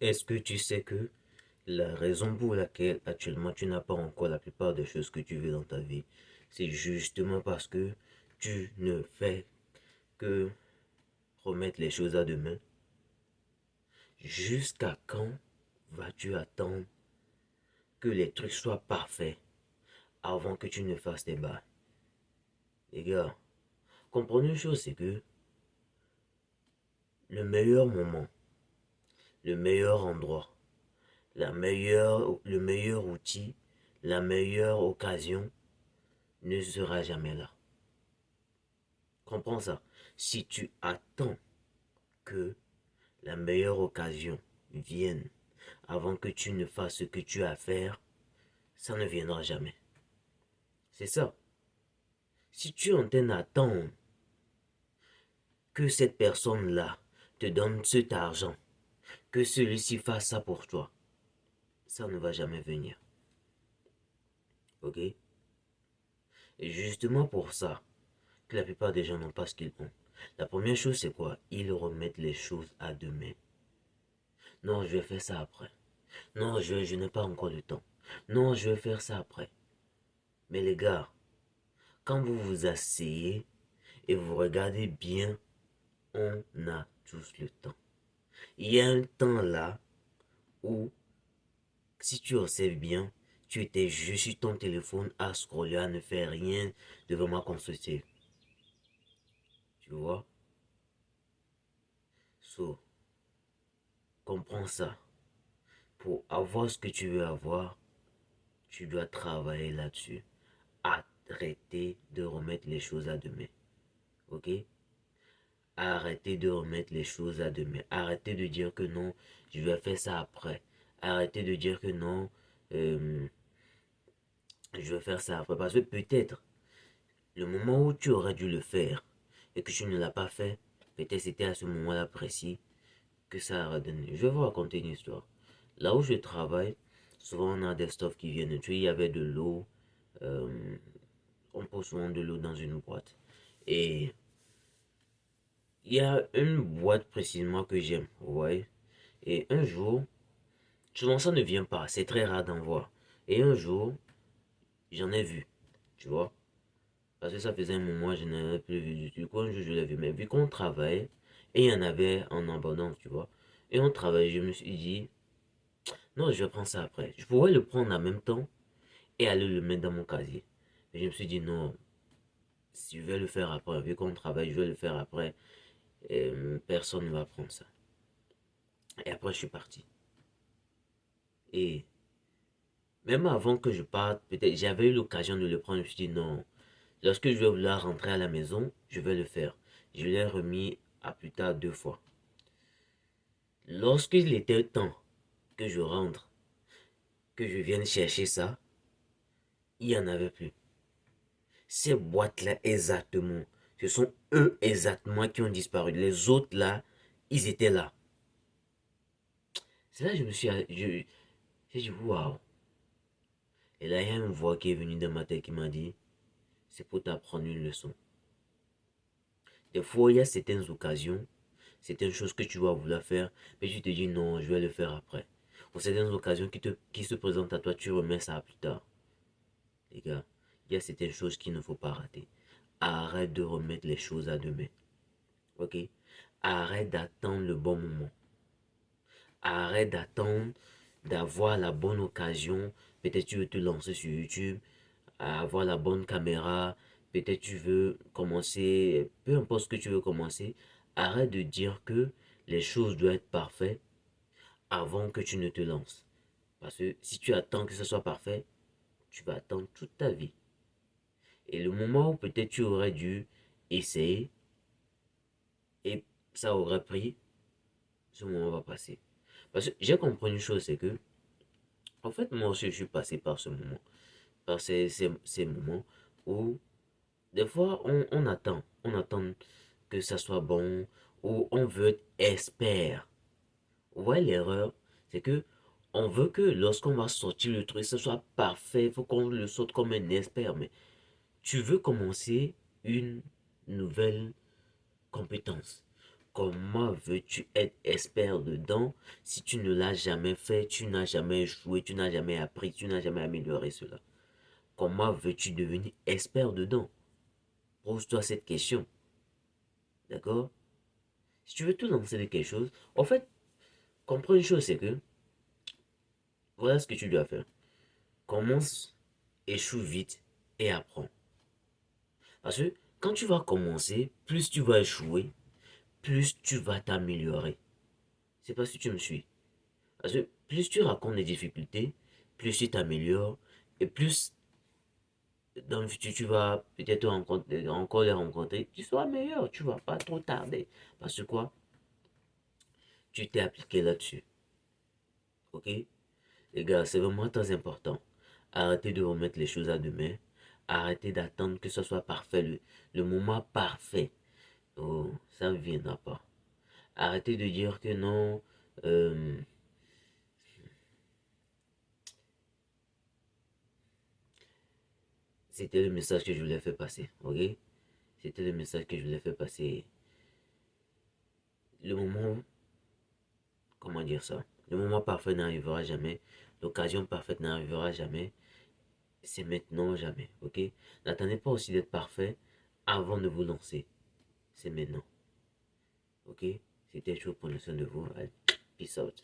Est-ce que tu sais que la raison pour laquelle actuellement tu n'as pas encore la plupart des choses que tu veux dans ta vie, c'est justement parce que tu ne fais que remettre les choses à demain? Jusqu'à quand vas-tu attendre que les trucs soient parfaits avant que tu ne fasses tes bails? Les gars, comprenez une chose, c'est que le meilleur moment, le meilleur endroit, le meilleur outil, la meilleure occasion ne sera jamais là. Comprends ça. Si tu attends que la meilleure occasion vienne avant que tu ne fasses ce que tu as à faire, ça ne viendra jamais. C'est ça. Si tu es en train d'attendre que cette personne-là te donne cet argent, que celui-ci fasse ça pour toi, ça ne va jamais venir. Ok? Et justement pour ça, que la plupart des gens n'ont pas ce qu'ils ont. La première chose, c'est quoi? Ils remettent les choses à demain. Non, je vais faire ça après. Non, je n'ai pas encore le temps. Non, je vais faire ça après. Mais les gars, quand vous vous asseyez et vous regardez bien, on a tous le temps. Il y a un temps là où, si tu observes bien, tu étais juste sur ton téléphone à scroller, à ne faire rien de vraiment constructif. Tu vois? So, comprends ça. Pour avoir ce que tu veux avoir, tu dois travailler là-dessus. Arrêtez de remettre les choses à demain. Ok? Arrêtez de remettre les choses à demain. Arrêtez de dire que non, je vais faire ça après. Arrêtez de dire que non, euh, je vais faire ça après. Parce que peut-être, le moment où tu aurais dû le faire et que tu ne l'as pas fait, peut-être c'était à ce moment-là précis que ça aurait donné. Je vais vous raconter une histoire. Là où je travaille, souvent on a des stuff qui viennent. Tu sais, il y avait de l'eau. euh, on pose souvent de l'eau dans une boîte. Et il y a une boîte précisément que j'aime. Ouais. Et un jour, souvent ça ne vient pas. C'est très rare d'en voir. Et un jour, j'en ai vu. Tu vois. Parce que ça faisait un moment, je n'avais plus vu du tout. Du coup, un jour, je l'ai vu. Mais vu qu'on travaillait, et il y en avait en abondance, tu vois. Et on travaillait, je me suis dit, non, je vais prendre ça après. Je pourrais le prendre en même temps et aller le mettre dans mon casier. Mais je me suis dit, non, si je vais le faire après. Vu qu'on travaille, je vais le faire après. Et personne ne va prendre ça. Et après, je suis parti. Et même avant que je parte, peut-être j'avais eu l'occasion de le prendre. Je me suis dit, non, lorsque je vais vouloir rentrer à la maison, je vais le faire. Je l'ai remis à plus tard 2 fois. Lorsqu'il était temps que je rentre, que je vienne chercher ça, il n'y en avait plus. Ces boîtes-là, exactement, ce sont eux exactement qui ont disparu. Les autres là, ils étaient là. C'est là que je me suis. J'ai dit, waouh. Et là, il y a une voix qui est venue dans ma tête qui m'a dit, c'est pour t'apprendre une leçon. Des fois, il y a certaines occasions, certaines choses que tu vas vouloir faire, mais tu te dis non, je vais le faire après. Ou certaines occasions qui se présentent à toi, tu remets ça plus tard. Les gars, il y a certaines choses qu'il ne faut pas rater. Arrête de remettre les choses à demain. Ok? Arrête d'attendre le bon moment. Arrête d'attendre d'avoir la bonne occasion. Peut-être tu veux te lancer sur YouTube, avoir la bonne caméra. Peut-être tu veux commencer, peu importe ce que tu veux commencer. Arrête de dire que les choses doivent être parfaites avant que tu ne te lances. Parce que si tu attends que ce soit parfait, tu vas attendre toute ta vie. Et le moment où peut-être tu aurais dû essayer et ça aurait pris, ce moment va passer. Parce que j'ai compris une chose, c'est que, en fait, moi aussi, je suis passé par ce moment, par ces moments où, des fois, on attend que ça soit bon, ou on veut être expert. Vous voyez l'erreur, c'est que on veut que lorsqu'on va sortir le truc, ce soit parfait, il faut qu'on le sorte comme un expert, mais tu veux commencer une nouvelle compétence. Comment veux-tu être expert dedans si tu ne l'as jamais fait, tu n'as jamais joué, tu n'as jamais appris, tu n'as jamais amélioré cela? Comment veux-tu devenir expert dedans? Pose-toi cette question. D'accord? Si tu veux te lancer de quelque chose, en fait, comprends une chose, c'est que voilà ce que tu dois faire. Commence, échoue vite et apprends. Parce que quand tu vas commencer, plus tu vas échouer, plus tu vas t'améliorer. C'est pas si tu me suis. Parce que plus tu racontes les difficultés, plus tu t'améliores et plus dans le futur tu vas peut-être encore les rencontrer, tu seras meilleur, tu vas pas trop tarder. Parce que quoi? Tu t'es appliqué là-dessus. Ok? Les gars, c'est vraiment très important. Arrêtez de remettre les choses à demain. Arrêtez d'attendre que ce soit parfait, le moment parfait. Oh, ça ne viendra pas. Arrêtez de dire que non. euh, C'était le message que je voulais faire passer. Ok? C'était le message que je voulais faire passer. Le moment, comment dire ça? Le moment parfait n'arrivera jamais. L'occasion parfaite n'arrivera jamais. C'est maintenant ou jamais. Ok? N'attendez pas aussi d'être parfait avant de vous lancer. C'est maintenant. Ok? C'était chaud pour le son de vous. Allez, peace out.